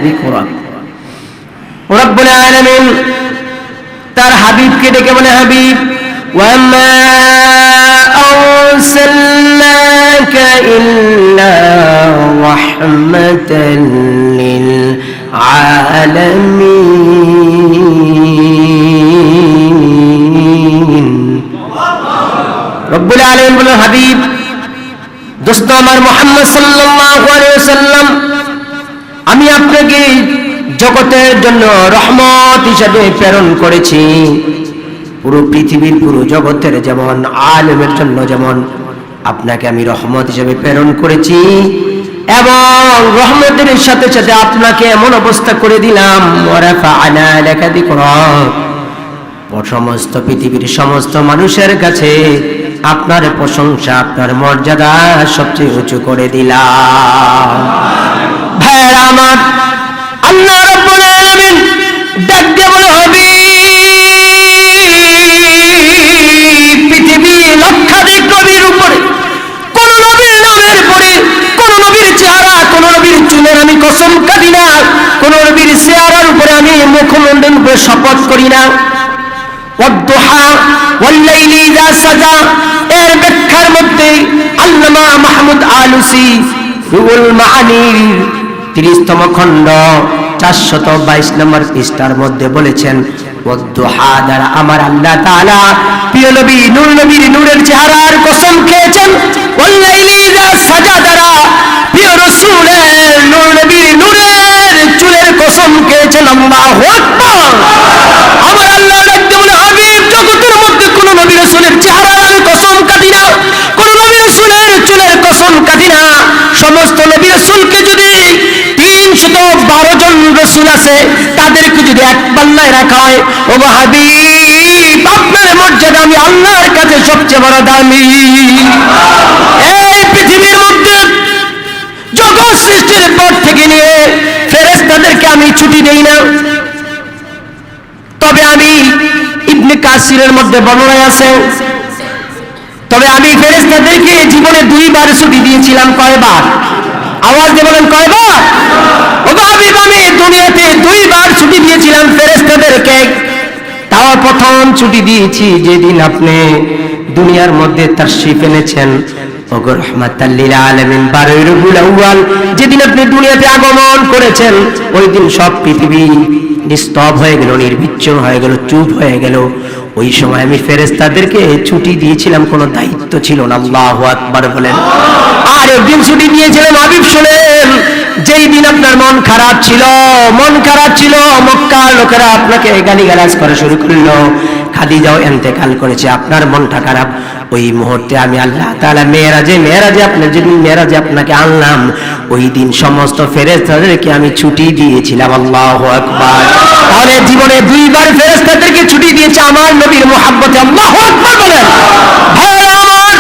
ذكرك রব্বুল আলামিন তার হাবিবকে ডেকে বলে হাবিব ওয়ামা আরসালনাকা ইল্লা রাহমাতাল লিল আলামিন রব্বুল আলামিন বলে হাবিব দোস্ত আমার মুহাম্মদ সাল্লাল্লাহু আলাইহি ওয়াসাল্লাম আমি আপনাকে জগতের জন্য রহমত হিসেবে প্রেরণ করেছি পুরো পৃথিবীর পুরো জগতের যেমন আলেমের জন্য যেমন আপনাকে আমি রহমত হিসেবে প্রেরণ করেছি এবং রহমতের সাথে সাথে আপনাকে এমন অবস্থা করে দিলাম ওয়ারাফা'না লাকা যিকরাক সমস্ত পৃথিবীর সমস্ত মানুষের কাছে আপনার প্রশংসা আপনার মর্যাদা সবচেয়ে উঁচু করে দিলাম ভাইরা আমার আল্লাহ রাব্বুল আলামিন ডাক দিয়ে বলে হবে পৃথিবী লক্ষাধিক নবীর উপরে কোন নবীর নামের পরে কোন নবীর চেহারা কোন নবীর চুলের আমি কসম কাটি না কোন নবীর চেহারার উপরে আমি মুখমণ্ডল উপরে শপথ করি না ওয়াদ-দুহা ওয়াল-লাইলি ইযা সাজা এর ব্যাখ্যার মধ্যে আল্লামা মাহমুদ আলুসি রুহুল মাআনির 30তম খণ্ড 422 নম্বর পৃষ্ঠার মধ্যে বলেছেন ওয়াদ-দুহা দ্বারা আমার আল্লাহ তাআলা প্রিয় নবী নূর নবীর নূরের চেহারার কসম খেয়েছেন ওয়াল-লাইলি ইযা সাজা দ্বারা প্রিয় রাসূলের নূর নবীর নূরের চুলের কসম খেয়েছেন আল্লাহু আকবার আমার আল্লাহ ডাকতে বলে হাবিব জগতের মধ্যে কোন নবী রাসূলের চেহারার আমি কসম কাটি না কোন নবী রাসূলের চুলের কসম কাটি না সমস্ত নবী রাসূলকে যদি 312 জন রাসূল আছে তাদেরকে যদি এক পাল্লায় রাখা হয় ও হাবিব আপনার মর্যাদা আমি আল্লাহর কাছে সবচেয়ে বড় দামি এই পৃথিবীর মধ্যে জগৎ সৃষ্টির পর থেকে নিয়ে ফেরেশতাদেরকে আমি ছুটি দেই না তবে আমি ইবনে কাসিরের মধ্যে বর্ণনা আছে তবে আমি ফেরেশতাদেরকে জীবনে 2 বার ছুটি দিয়েছিলাম কয়বার আওয়াজ দিয়ে বলেন কয়বার ওগো হাবিব আমি দুনিয়াতে 2 বার ছুটি দিয়েছিলাম ফেরেশতাদেরকে তাও প্রথম ছুটি দিয়েছি যেদিন আপনি দুনিয়ার মধ্যে তাশরীফ এনেছেন ওগো রাহমাতাল লিল আলামিন 12 রবিউল আউয়াল যেদিন আপনি দুনিয়াতে আগমন করেছেন ওই দিন সব পৃথিবী নিস্তব হয়ে গেল নির্বিচ্ছিন্ন হয়ে গেল চুপ হয়ে গেল ওই সময় আমি ফেরেশতাদেরকে ছুটি দিয়েছিলাম কোনো দায়িত্ব ছিল না আল্লাহু আকবার বলেন আর একদিন ছুটি দিয়েছিলাম হাবিব শুনেন যেই দিন আপনার মন খারাপ ছিল মক্কার লোকেরা আপনাকে গালিগালাজ করা শুরু করলো খাদিজাও ইন্তেকাল করেছে আপনার মনটা খারাপ ওই মুহূর্তে আমি আল্লাহ তাআলা মেরাজে আপনাকে আনলাম ওই দিন সমস্ত ফেরেশতাদেরকে আমি ছুটি দিয়েছিলাম আল্লাহু আকবার তাহলে জীবনে 2 বার ফেরেশতাদেরকে ছুটি দিয়েছে আমার নবীর মুহাব্বতে আল্লাহু আকবার বলেন ভাইরা আমার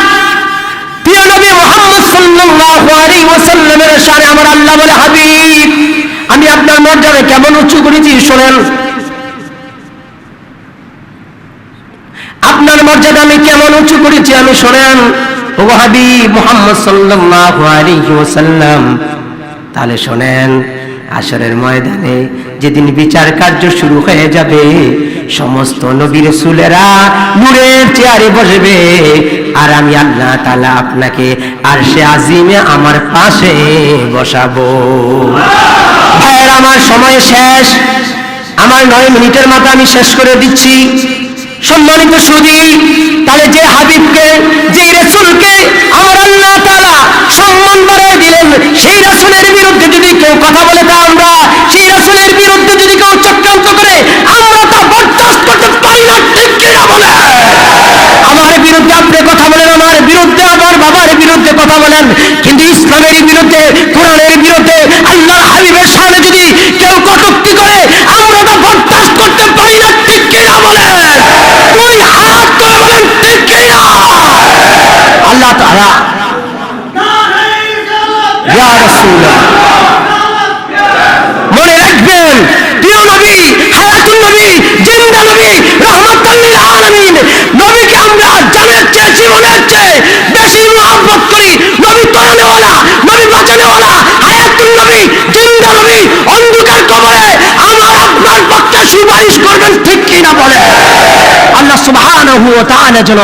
প্রিয় নবী মুহাম্মদ সাল্লাল্লাহু আলাইহি ওয়াসাল্লামের শানে আমার আল্লাহ বলে হাবিব আমি আপনার মর্যাদা কেমন উঁচু করেছি শুনেন আপনার মর্যাদা আমি কেমন উঁচু করেছি আমি শোনেন ও হাবিব মুহাম্মদ সাল্লাল্লাহু আলাইহি ওয়াসাল্লাম তাহলে শোনেন হাশরের ময়দানে যেদিন বিচার কার্য শুরু হয়ে যাবে সমস্ত নবী রাসূলেরা নূরের চেয়ারে বসবে আর আমি আল্লাহ তাআলা আপনাকে আরশে আজিমে আমার পাশে বসাবো ভাইরা আমার সময় শেষ আমার 9 মিনিটের মাথা আমি শেষ করে দিচ্ছি সম্মানিত সুধী তাহলে যে হাবিবকে যে রাসূলকে আমার আল্লাহ তাআলা সম্মান বাড়িয়ে দিলেন সেই রাসূলের বিরুদ্ধে যদি কেউ কথা বলে তা আমরা সেই রাসূলের বিরুদ্ধে যদি কেউ চক্রান্ত করে আমরা তা বরদাস্ত করতে পারি না ঠিক কি না বলে আমার বিরুদ্ধে আপনি কথা বলেন আমার বিরুদ্ধে আমার বাবার বিরুদ্ধে কথা বলেন কিন্তু ইসলামের বিরুদ্ধে কোরআনের বিরুদ্ধে আল্লাহর হাবিবের সামনে যদি কেউ কটূক্তি করে আমরা তা বরদাস্ত করতে পারি না ঠিক কি না বলে তুই হাত তুলে বলেন ঠিক কি না আল্লাহ তাআলা ইয়া রাসূলুল্লাহ মনে রাখবেন প্রিয় নবী হায়াতুন নবী জিন্দা নবী রাহমাতুল লিল আলামিন নবীকে আমরা জানের চেয়ে জীবনের চেয়ে বেশি মহব্বত করি নবী তরণেওয়ালা নবী বাঁচানেওয়ালা হায়াতুন নবী জিন্দা নবী অন্ধকার সুবহানাহু ওয়া তাআলা যেন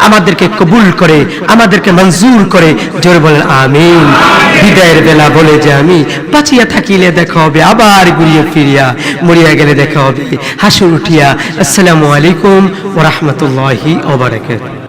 আমাদেরকে কবুল করে, আমাদেরকে মঞ্জুর করে। জোরে বলেন আমিন। বিদায়ের বেলা বলে যে আমি বাঁচিয়া থাকিলে দেখা হবে আবার ঘুরিয়া ফিরিয়া, মরিয়া গেলে দেখা হবে হাসর উঠিয়া। আসসালামু আলাইকুম ওয়া রাহমাতুল্লাহি ওয়া বারাকাতুহু।